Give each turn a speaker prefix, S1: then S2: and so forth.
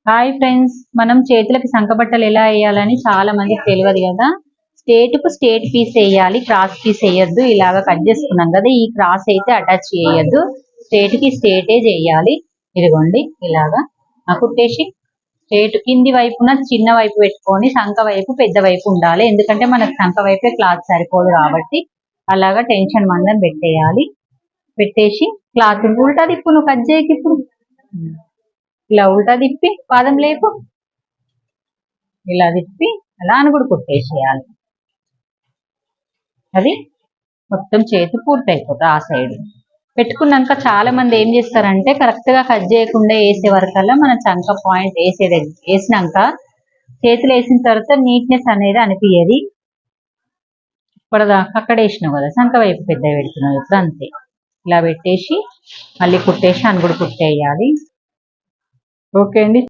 S1: Hi friends, మనం చేతులకి సంకబట్టలు ఎలా వేయాలని చాలా మందికి తెలియదు కదా. స్ట్రేట్ కు స్ట్రేట్ పీస్ వేయాలి, క్రాస్ పీస్ వేయద్దు. ఇలాగా కట్ చేసుకున్నాం కదా, ఈ క్రాస్ అయితే అటాచ్ చేయొద్దు, స్ట్రేట్ కి స్ట్రేటే చేయాలి. ఇదిగోండి ఇలాగా కుట్టేసి స్ట్రేట్ కింది వైపున చిన్న వైపు పెట్టుకొని సంక వైపు పెద్ద వైపు ఉండాలి. ఎందుకంటే మనకు సంక వైపే క్లాత్ సరిపోదు కాబట్టి అలాగా టెన్షన్ మందం పెట్టేయాలి. పెట్టేసి క్లాత్ ఉల్టా తిప్పు, నువ్వు కట్ చేయకి ఇప్పుడు ఇలా ఉల్టా తిప్పి పాదం లేపు, ఇలా తిప్పి అలా అని కూడా కుట్టేసేయాలి. అది మొత్తం చేతి పూర్తయిపోతుంది. ఆ సైడ్ పెట్టుకున్నాక చాలా మంది ఏం చేస్తారంటే కరెక్ట్ గా కట్ చేయకుండా వేసే వరకల్లా మన చంక పాయింట్ వేసినాక చేతులు వేసిన తర్వాత నీట్నెస్ అనేది అనిపించదు. ఇప్పటిదాకా అక్కడ వేసినావు కదా, సంక వైపు పెద్ద పెడుతున్నావు, ఇప్పుడు అంతే. ఇలా పెట్టేసి మళ్ళీ కుట్టేసి అని కూడా కుట్టేయాలి. ఓకే అండి.